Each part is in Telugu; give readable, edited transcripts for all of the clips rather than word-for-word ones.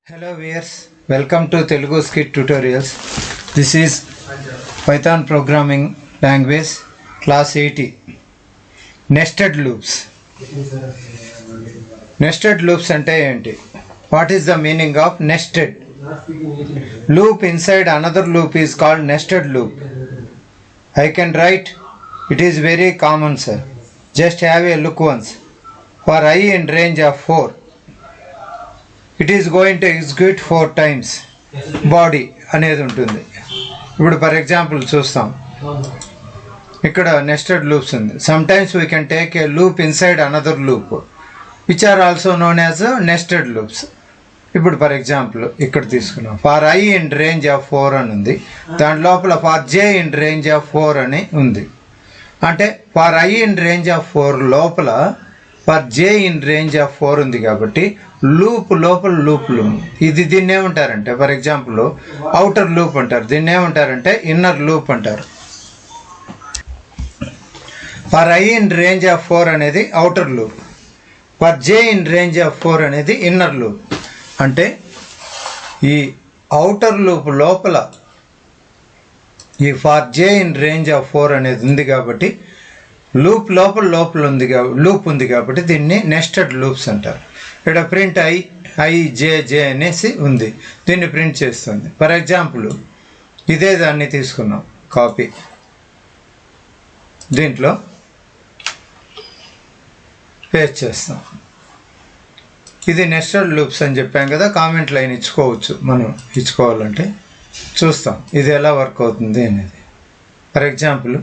Hello viewers, welcome to Telugu Skit Tutorials. This is Python programming language class 80. Nested loops. Nested loops ante enti? What is the meaning of nested? Loop inside another loop is called nested loop. I can write, it is very common sir. Just have a look once. For I in range of 4. It is going to execute 4 times body అనేది ఉంటుంది. ఇప్పుడు ఫర్ ఎగ్జాంపుల్ చూస్తాం, ఇక్కడ నెస్టెడ్ లూప్స్ ఉంది. Sometimes we can take a loop inside another loop which are also known as nested loops. ఇప్పుడు ఫర్ ఎగ్జాంపుల్ ఇక్కడ తీసుకున్నాం, for i in range of 4 అని ఉంది, దాని లోపల for j in range of 4 అని ఉంది. అంటే for i in range of 4 లోపల for J in range of 4 ఉంది కాబట్టి లూప్ లోపల లూప్లు ఇది దీన్ని ఏమంటారంటే ఫర్ ఎగ్జాంపుల్ అవుటర్ లూప్ అంటారు, దీన్ని ఏమంటారంటే ఇన్నర్ లూప్ అంటారు. For i in range of 4 అనేది outer loop, for J in range of 4 అనేది ఇన్నర్ లూప్. అంటే ఈ అవుటర్ లూప్ లోపల ఈ for J in range of 4 అనేది ఉంది కాబట్టి లూప్ లోపల లూప్ ఉంది కాబట్టి దీన్ని నెస్టెడ్ లూప్స్ అంటారు. ఇక్కడ ప్రింట్ ఐ జే అనేసి ఉంది, దీన్ని ప్రింట్ చేస్తుంది. ఫర్ ఎగ్జాంపుల్ ఇదే దాన్ని తీసుకున్నాం, కాపీ, దీంట్లో పేస్ట్ చేస్తాం. ఇది నెస్టెడ్ లూప్స్ అని చెప్పాం కదా, కామెంట్ లైన్ ఇచ్చుకోవచ్చు, మనం ఇచ్చుకోవాలంటే చూస్తాం ఇది ఎలా వర్క్ అవుతుంది అనేది. ఫర్ ఎగ్జాంపుల్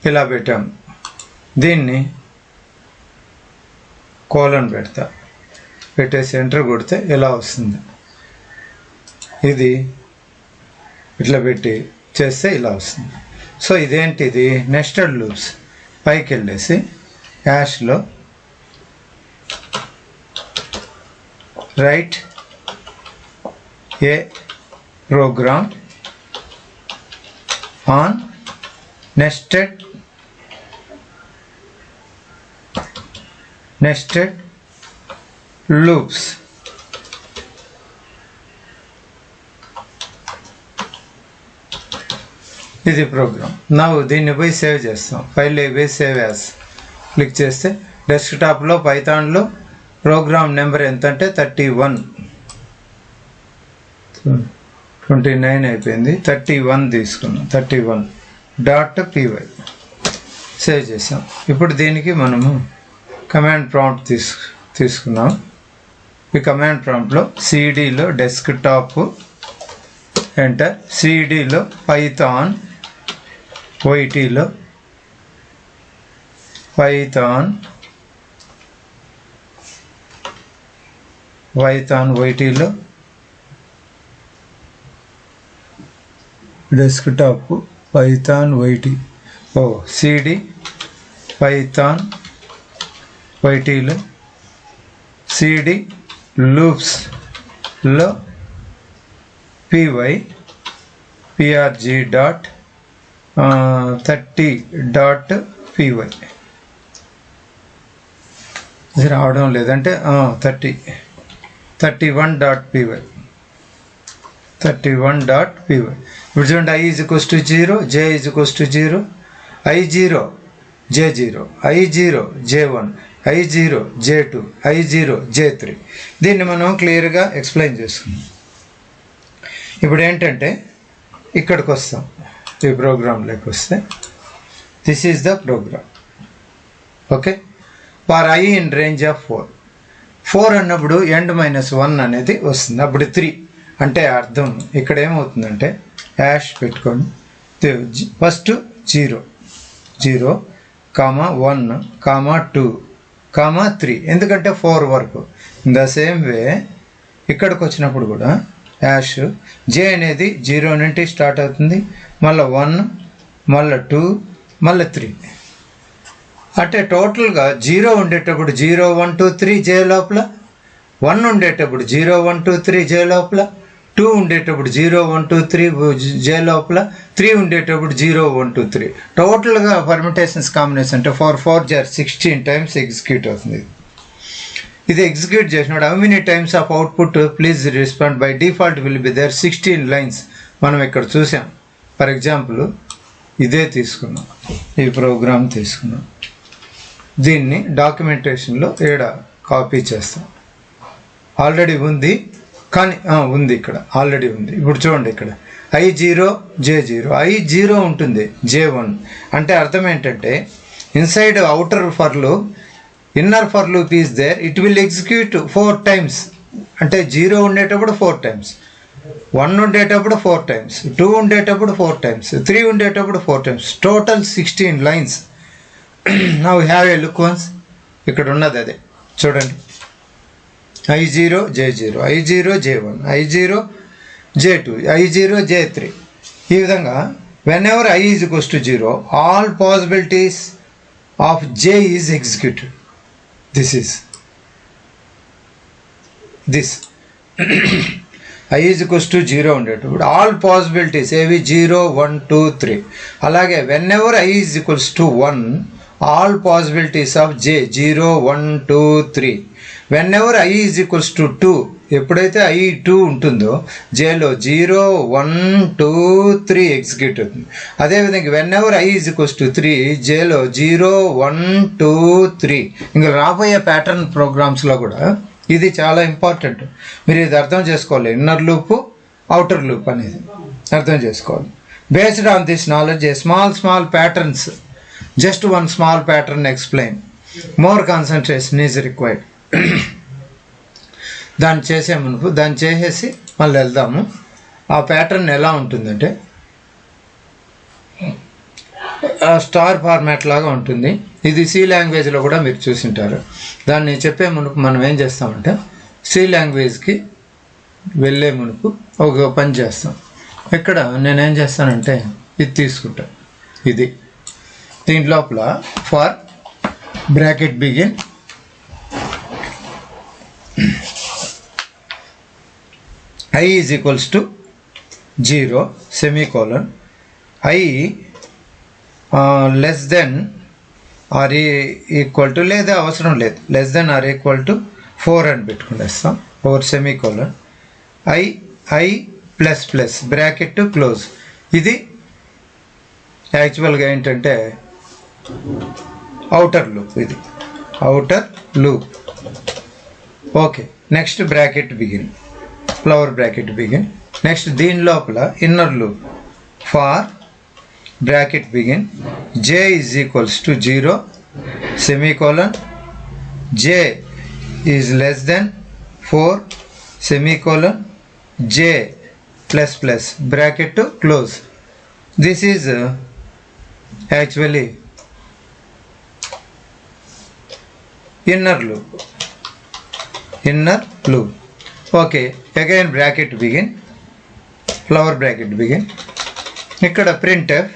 ఇలా పెట్టాం, దీన్ని కోలన్ పెడతా, పెట్టేసి ఎంటర్ కొడితే ఇలా వస్తుంది. ఇది ఇట్లా పెట్టి చేస్తే ఇలా వస్తుంది. సో ఇదేంటిది నెస్టెడ్ లూప్స్. పైకి వెళ్ళేసి యాష్లో right a program on nested loops. ఇది ప్రోగ్రామ్. ನಾವು దీన్ని పోయి సేవ్ చేస్తాం, ఫైల్ పోయి సేవ్ యాజ్ క్లిక్ చేస్తే డెస్క్టాప్లో పైథాన్లో ప్రోగ్రామ్ నెంబర్ ఎంత అంటే 31, 29 అయిపోయింది, 31 తీసుకున్నాం, 31.py సేవ్ చేసాం. ఇప్పుడు దీనికి మనము కమాండ్ ప్రాంప్ట్ తీసుకున్నాం. ఈ కమాండ్ ప్రాంప్ట్లో సిడిలో డెస్క్టాప్ ఎంటర్, సిడిలో పైథాన్ వైటీలో desktop Python YT CD Python వైటీలో సిడి లూప్స్లో py.prg.30.py ఇది రావడం లేదంటే 31.py. ఇప్పుడు చూడండి, i is equals to 0, j is equals to 0, i0 j0, i0 j1, i0 j2, i0 j3. దీన్ని మనం క్లియర్గా ఎక్స్ప్లెయిన్ చేసుకున్నాం. ఇప్పుడు ఏంటంటే ఇక్కడికి వస్తాం, ఈ ప్రోగ్రాంలోకి వస్తే this is the program. Okay, for i in range of 4 అన్నప్పుడు ఎండ్ -1 అనేది వస్తుంది, అప్పుడు 3 అంటే అర్థం ఇక్కడ ఏమవుతుందంటే యాష్ పెట్టుకోండి, ఫస్ట్ 0, 1, 2, 3, ఎందుకంటే 4 వరకు. ఇన్ ద సేమ్ వే ఇక్కడికి వచ్చినప్పుడు కూడా యాష్ జే అనేది 0 నుండి స్టార్ట్ అవుతుంది, మళ్ళీ 1, మళ్ళీ 2, మళ్ళీ 3. అంటే టోటల్గా 0 ఉండేటప్పుడు 0, 1, 2, 3 జే లోపల, 1 ఉండేటప్పుడు 0, 1, 2, 3 జే లోపల, 2 ఉండేటప్పుడు 0, 1, 2, 3 జే లోపల, 3 ఉండేటప్పుడు 0, 1, 2, 3. టోటల్గా పర్మిటేషన్స్ కాంబినేషన్ అంటే 4 4 16 టైమ్స్ ఎగ్జిక్యూట్ అవుతుంది. ఇది ఎగ్జిక్యూట్ చేసినాడు. How many times of output please respond by default will be there 16 lines. మనం ఇక్కడ చూసాం. ఫర్ ఎగ్జాంపుల్ ఇదే తీసుకున్నాం, ఈ ప్రోగ్రామ్ తీసుకున్నాం, దీన్ని డాక్యుమెంటేషన్లో కాపీ చేస్తాం. ఆల్రెడీ ఉంది కానీ ఉంది, ఇక్కడ ఆల్రెడీ ఉంది. ఇప్పుడు చూడండి, ఇక్కడ I0 J0, I0 ఉంటుంది, J1 అంటే అర్థం ఏంటంటే inside outer for loop, inner for loop is there, it will execute 4 times. అంటే 0 ఉండేటప్పుడు 4 టైమ్స్, 1 ఉండేటప్పుడు 4 టైమ్స్, 2 ఉండేటప్పుడు 4 టైమ్స్, 3 ఉండేటప్పుడు 4 times, total 16 lines. Now have a look once. ఇక్కడ ఉన్నది అదే చూడండి, I0 J0, I0 J1, I0 J2, I0 J3. ఈ విధంగా when ever I is equals to 0, all possibilities of J is executed. This I is equals to 0 ఉండేటప్పుడు ఆల్ పాసిబిలిటీస్ ఏవి 0, 1, 2, 3. అలాగే when ever I is equals to 1, all possibilities of J 0, 1, 2, 3. When ever I is equals to 2, ఎప్పుడైతే I2 ఉంటుందో Jలో 0, 1, 2, 3 ఎగ్జిక్యూట్ అవుతుంది. అదేవిధంగా when ever I is equals to 3, Jలో 0, 1, 2, 3. ఇంకా రాబోయే ప్యాటర్న్ ప్రోగ్రామ్స్లో కూడా ఇది చాలా ఇంపార్టెంట్. మీరు ఇది అర్థం చేసుకోవాలి, ఇన్నర్ లూప్ అవుటర్ లూప్ అనేది అర్థం చేసుకోవాలి. Based on this knowledge a small patterns, just one small pattern explain, more concentration is required. దాన్ని చేసేసి మళ్ళీ వెళ్దాము. ఆ ప్యాటర్న్ ఎలా ఉంటుందంటే స్టార్ ఫార్మాట్ లాగా ఉంటుంది. ఇది సి లాంగ్వేజ్లో కూడా మీరు చూసింటారు. దాన్ని చెప్పే మునుపు మనం ఏం చేస్తామంటే సి లాంగ్వేజ్కి వెళ్ళే మునుపు ఒక పని చేస్తాం. ఇక్కడ నేనేం చేస్తానంటే ఇది తీసుకుంటాను, ఇది దీని లోపల for bracket begin I is equals to 0 semicolon, I less than or equal to, లేదా అవసరం లేదు, less than or equal to 4 అని పెట్టుకునేస్తాం, 4 semicolon, I plus plus bracket close. ఇది యాక్చువల్గా ఏంటంటే అవుటర్ లూప్, ఇది outer loop. Okay, next bracket begin, flower bracket begin. Next దీని లోపల inner loop for bracket begin J is equals to 0 semicolon, J is less than 4 semicolon, J plus plus bracket to close. This is actually inner loop. Okay, again bracket begin, flower bracket begin. ikkada printf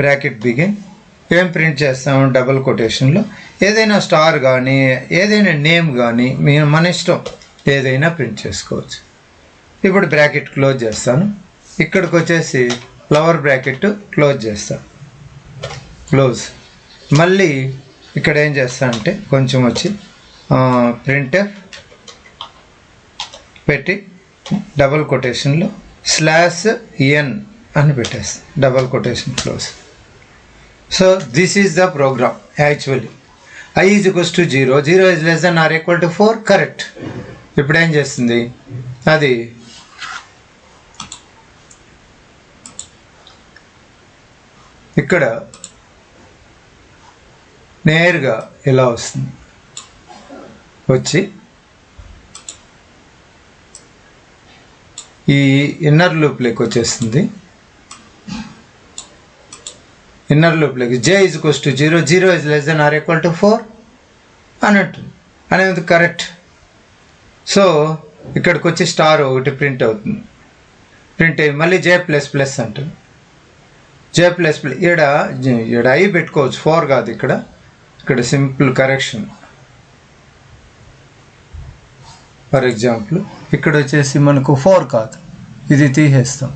bracket begin. ఏం ప్రింట్ చేస్తాము, డబుల్ కొటేషన్లో ఏదైనా స్టార్ కానీ ఏదైనా నేమ్ కానీ మన ఇష్టం ఏదైనా ప్రింట్ చేసుకోవచ్చు. ఇప్పుడు బ్రాకెట్ క్లోజ్ చేస్తాను. ఇక్కడికి వచ్చేసి ఫ్లవర్ బ్రాకెట్ క్లోజ్ చేస్తాను, క్లోజ్. మళ్ళీ ఇక్కడ ఏం చేస్తానంటే కొంచెం వచ్చి ప్రింట్ఎఫ్ పెట్టి డబుల్ కొటేషన్లో /n అని పెట్టేస్తాను, double quotation close. So this is the program actually. I is equals to 0, 0 is less than or equal to 4, correct. ఇప్పుడు ఏం చేస్తుంది, అది ఇక్కడ నేరుగా ఇలా వస్తుంది, వచ్చి ఈ ఇన్నర్ లూప్లోకి వచ్చేస్తుంది. ఇన్నర్ లూప్లోకి J is equals to 0, 0 is less than or equal to 4 అన్నట్టు అనేది కరెక్ట్. సో ఇక్కడికి వచ్చి స్టార్ ఒకటి ప్రింట్ అవుతుంది, ప్రింట్ అయ్యి మళ్ళీ J ప్లస్ ప్లస్ అంటుంది. J ప్లస్ ప్లస్ ఈడ I పెట్టుకోవచ్చు, 4 కాదు. ఇక్కడ సింపుల్ కరెక్షన్. ఫర్ ఎగ్జాంపుల్ ఇక్కడ వచ్చేసి మనకు 4 కాదు, ఇది తీసేస్తాం.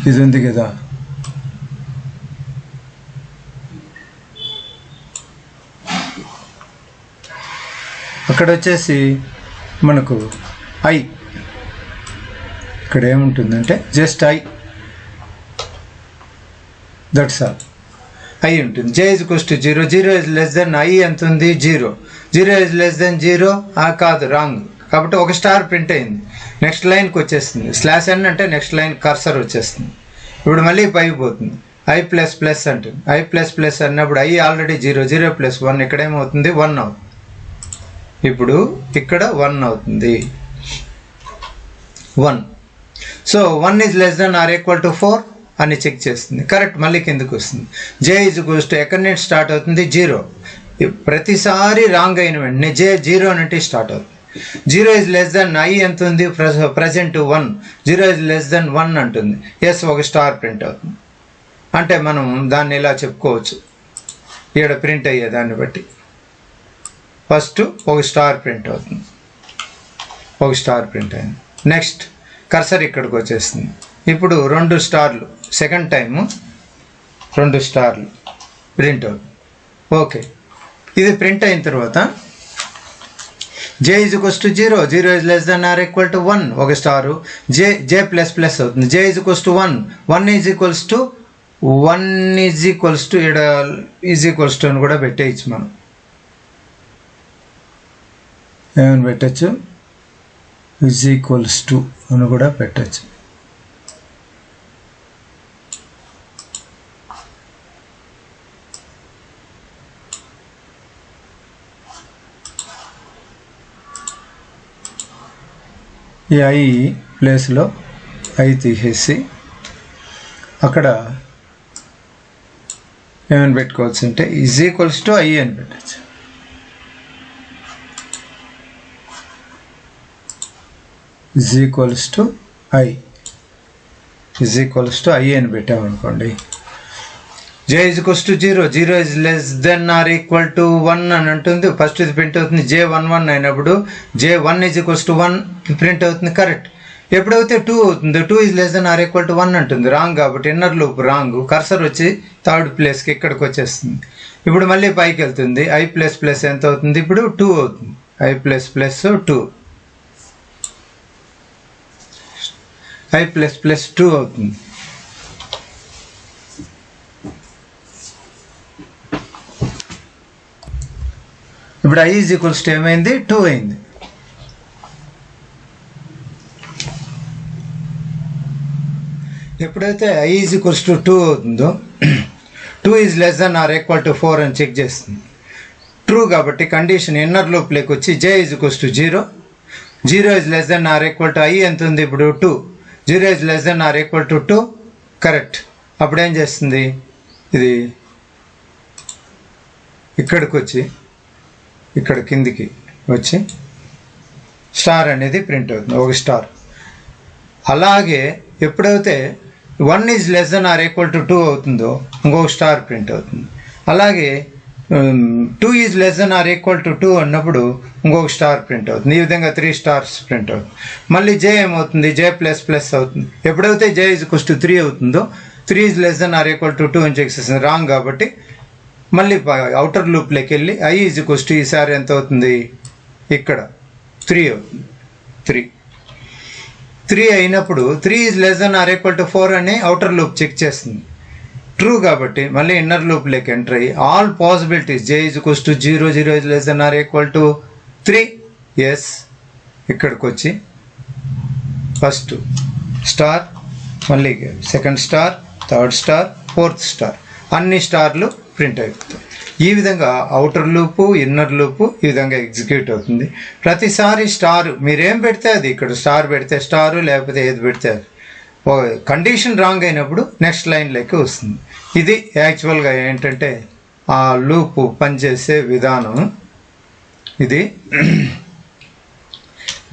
ఇది ఉంది కదా, అక్కడ వచ్చేసి మనకు ఐ, ఇక్కడ ఏముంటుందంటే just I, that's all. I ఉంటుంది. J is equals to 0, 0 is less than I ఎంత ఉంది 0, 0 is less than 0 కాదు, రాంగ్. కాబట్టి ఒక స్టార్ ప్రింట్ అయింది. నెక్స్ట్ లైన్కి వచ్చేస్తుంది. /n అంటే నెక్స్ట్ లైన్ కర్సర్ వచ్చేస్తుంది. ఇప్పుడు మళ్ళీ పైకి పోతుంది. I ప్లస్ ప్లస్ అంటుంది. I ప్లస్ ప్లస్ అన్నప్పుడు I ఆల్రెడీ 0, 0 ప్లస్ 1 ఇక్కడ ఏమవుతుంది 1 అవుతుంది. ఇప్పుడు ఇక్కడ 1 అవుతుంది, 1. So 1 is less than or equal to 4 అని చెక్ చేస్తుంది. కరెక్ట్, మళ్ళీ కిందకు వస్తుంది. J is equals to ఎక్కడి నుంచి స్టార్ట్ అవుతుంది 0. ప్రతిసారి రాంగ్ అయిన వెంటనే J 0 నుండి స్టార్ట్ అవుతుంది. 0 is less than I ఎంత ఉంది ప్రజెంట్ 1, 0 is less than 1 అంటుంది. ఎస్, ఒక స్టార్ ప్రింట్ అవుతుంది. అంటే మనం దాన్ని ఇలా చెప్పుకోవచ్చు, ఇక్కడ ప్రింట్ అయ్యే దాన్ని బట్టి ఫస్ట్ ఒక స్టార్ ప్రింట్ అవుతుంది, ఒక స్టార్ ప్రింట్ అయింది. నెక్స్ట్ కర్సర్ ఇక్కడికి వచ్చేస్తుంది. ఇప్పుడు 2 స్టార్లు, సెకండ్ టైము 2 స్టార్లు ప్రింట్ అవుతుంది. ఓకే, ఇది ప్రింట్ అయిన తర్వాత J is equals to 0, 0 is less than or equal to 1, ఒక స్టారు. J ప్లస్ ప్లస్ అవుతుంది. J is equals to 1, 1 is equals to ఇక్కడ ఈజ్ ఈక్వల్స్ టు అని కూడా పెట్టేయచ్చు. మనం ఏమని పెట్టచ్చు, ఈజ్ ఈక్వల్స్ టు అని కూడా పెట్టచ్చు. ఈ ఐ ప్లేస్లో ఐ తీసేసి అక్కడ ఏమని పెట్టుకోవచ్చు అంటే ఈజ్ ఈక్వల్స్ టు ఐ అని పెట్టచ్చు. Is equals to I, is equals to I అని పెట్టామనుకోండి. J is equals to 0, 0 is less than or equal to 1 అని అంటుంది. ఫస్ట్ ఇది ప్రింట్ అవుతుంది. J 1 1 అయినప్పుడు J 1 is equals to 1 print అవుతుంది. కరెక్ట్. ఎప్పుడైతే 2 అవుతుందో 2 is less than or equal to 1 అంటుంది. రాంగ్, కాబట్టి ఇన్నర్ లూప్ రాంగ్. కర్సర్ వచ్చి థర్డ్ ప్లేస్కి ఇక్కడికి వచ్చేస్తుంది. ఇప్పుడు మళ్ళీ పైకి వెళ్తుంది. I ప్లస్ ప్లస్ ఎంత అవుతుంది, ఇప్పుడు 2 అవుతుంది. I plus plus 2, I plus plus 2 అవుతుంది. ఇప్పుడు I ఈజ్ ఈక్వల్స్ టు ఏమైంది 2 అయింది. ఎప్పుడైతే I ఈజ్ ఈక్వల్స్ టు 2 అవుతుందో 2 is less than or equal to 4 అని చెక్ చేస్తుంది. ట్రూ కాబట్టి కండిషన్ ఇన్నర్ లూప్లోకి వచ్చి J is equals to 0, 0 is less than or equal to I ఎంత ఉంది ఇప్పుడు 2, 0 is less than or equal to 2. Correct. అప్పుడు ఏం చేస్తుంది, ఇది ఇక్కడికి వచ్చి ఇక్కడ కిందికి వచ్చి స్టార్ అనేది ప్రింట్ అవుతుంది, ఒక స్టార్. అలాగే ఎప్పుడైతే 1 is less than or equal to 2 అవుతుందో ఇంకొక స్టార్ ప్రింట్ అవుతుంది. అలాగే 2 is less than or equal to 2 అన్నప్పుడు ఇంకొక స్టార్ ప్రింట్ అవుతుంది. ఈ విధంగా 3 స్టార్స్ ప్రింట్ అవుతుంది. మళ్ళీ J ఏమవుతుంది, J ప్లస్ ప్లస్ అవుతుంది. ఎప్పుడైతే J ఈజ్ ఈక్వల్స్ టు 3 అవుతుందో 3 is less than or equal to 2 అని చెక్ చేస్తుంది. రాంగ్ కాబట్టి మళ్ళీ అవుటర్ లూప్లోకి వెళ్ళి I ఈజ్ ఈక్వల్స్ టు ఈసారి ఎంత అవుతుంది, ఇక్కడ 3 అవుతుంది. 3 అయినప్పుడు 3 is less than or equal to 4 అని అవుటర్ లూప్ చెక్ చేస్తుంది. ట్రూ కాబట్టి మళ్ళీ ఇన్నర్ లూప్లోకి ఎంటర్ అయ్యి all possibilities J is equals to 0, 0 is less than or equal to 3, yes. ఇక్కడికి వచ్చి ఫస్ట్ స్టార్, మళ్ళీ second star, third star, fourth star, అన్ని స్టార్లు ప్రింట్ అయిపోతాయి. ఈ విధంగా అవుటర్ లూపు, ఇన్నర్ లూపు ఈ విధంగా ఎగ్జిక్యూట్ అవుతుంది. ప్రతిసారి స్టార్ మీరేం పెడితే అది, ఇక్కడ స్టార్ పెడితే స్టారు, లేకపోతే ఏది పెడితే అది. కండిషన్ రాంగ్ అయినప్పుడు నెక్స్ట్ లైన్లోకి వస్తుంది. ఇది యాక్చువల్గా ఏంటంటే ఆ లూపు పనిచేసే విధానం. ఇది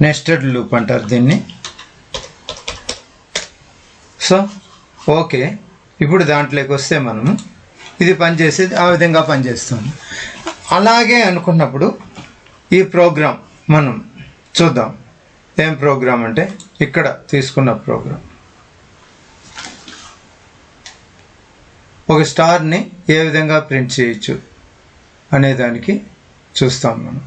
నెస్టెడ్ లూప్ అంటారు దీన్ని. సో ఓకే, ఇప్పుడు దాంట్లోకి వస్తే మనము ఇది పనిచేసేది ఆ విధంగా పనిచేస్తుంది. అలాగే అనుకున్నప్పుడు ఈ ప్రోగ్రాం మనం చూద్దాం. ఏం ప్రోగ్రామ్ అంటే ఇక్కడ తీసుకున్న ప్రోగ్రాం ఒక స్టార్ని ఏ విధంగా ప్రింట్ చేయొచ్చు అనే దానికి చూస్తాం మనం.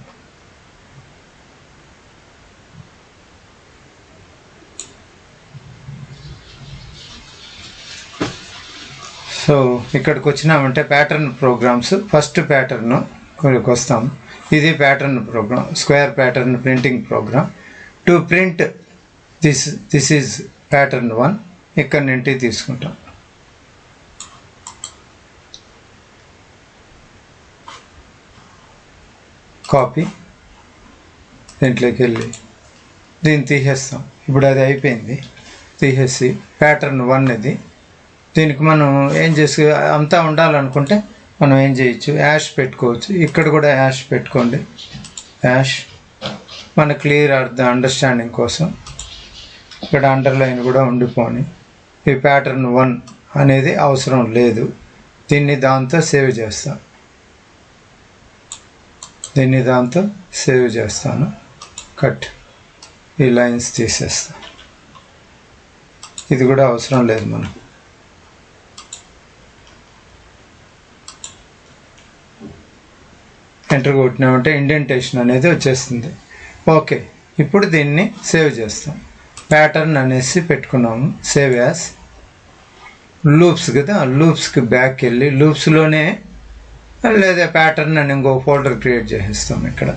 సో ఇక్కడికి వచ్చినామంటే ప్యాటర్న్ ప్రోగ్రామ్స్, ఫస్ట్ ప్యాటర్న్ ఇక్కడికి వస్తాం. ఇది pattern program, square pattern printing program. To print this is pattern 1. ఇక్కడ నుండి తీసుకుంటాం. కాపీ, దీంట్లోకి వెళ్ళి దీన్ని తీసేస్తాం. ఇప్పుడు అది అయిపోయింది. తీసేసి ప్యాటర్న్ 1 ఇది. దీనికి మనం ఏం చేసి అంతా ఉండాలనుకుంటే మనం ఏం చేయొచ్చు, యాష్ పెట్టుకోవచ్చు. ఇక్కడ కూడా యాష్ పెట్టుకోండి. యాష్ మన క్లియర్ అండర్స్టాండింగ్ కోసం ఇక్కడ అండర్లైన్ కూడా ఉండిపోని. ఈ ప్యాటర్న్ 1 అనేది అవసరం లేదు. దీన్ని దాంతో సేవ్ చేస్తాను. కట్, ఈ లైన్స్ తీసేస్తాను. ఇది కూడా అవసరం లేదు మనకు. ఎంటర్ కొట్టినామంటే ఇండెంటేషన్ అనేది వచ్చేస్తుంది. ఓకే, ఇప్పుడు దీన్ని సేవ్ చేస్తాం. ప్యాటర్న్ అనేసి పెట్టుకున్నాము. Save as. లూప్స్ కదా, లూప్స్కి బ్యాక్ వెళ్ళి లూప్స్లోనే లేదా ప్యాటర్న్ అని ఇంకో ఫోల్డర్ క్రియేట్ చేసేస్తాం. ఇక్కడ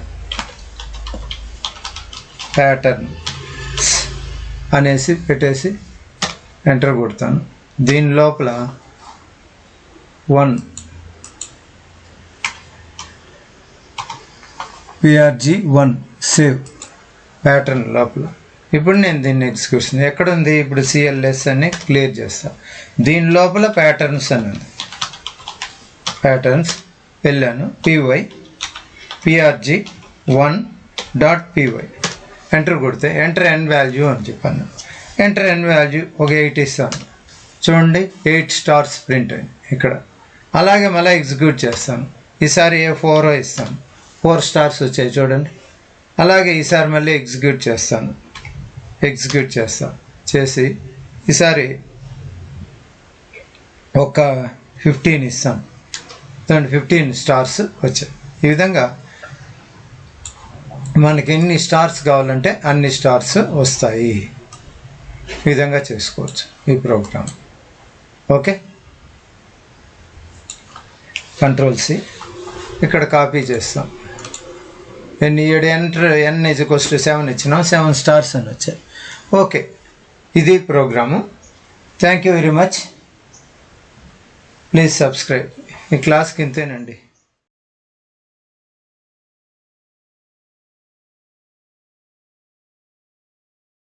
ప్యాటర్న్ అనేసి పెట్టేసి ఎంటర్ కొడతాను. దీని లోపల 1 PRG1 సేవ్ ప్యాటర్న్ లోపల. ఇప్పుడు నేను దీన్ని ఎగ్జిక్యూషన్ ఎక్కడుంది, ఇప్పుడు CLS అని క్లియర్ చేస్తాను. దీని లోపల ప్యాటర్న్స్ అని ఉంది. ప్యాటర్న్స్ వెళ్ళాను. PRG1.py ఎంటర్ కొడితే ఎంటర్ ఎన్ వాల్యూ అని చెప్పాను. ఎంటర్ ఎన్ వాల్యూ ఒక 8 ఇస్తాను. చూడండి 8 స్టార్స్ ప్రింట్ అయింది ఇక్కడ. అలాగే మళ్ళీ ఎగ్జిక్యూట్ చేస్తాను. ఈసారి A4 ఇస్తాను. 4 స్టార్స్ వచ్చాయి చూడండి. అలాగే ఈసారి మళ్ళీ ఎగ్జిక్యూట్ చేస్తాను. చేసి ఈసారి ఒక 15 ఇస్తాను. 15 స్టార్స్ వచ్చాయి. ఈ విధంగా మనకి ఎన్ని స్టార్స్ కావాలంటే అన్ని స్టార్స్ వస్తాయి. ఈ విధంగా చేసుకోవచ్చు ఈ ప్రోగ్రామ్. ఓకే, Ctrl+C ఇక్కడ కాపీ చేస్తాం. ఎన్ని ఎంటర్ n = 7 ఇచ్చినాం. 7 స్టార్స్ అని వచ్చాయి. ఓకే, ఇది program. Thank you very much. Please subscribe. ఈ క్లాస్కి ఇంతేనండి.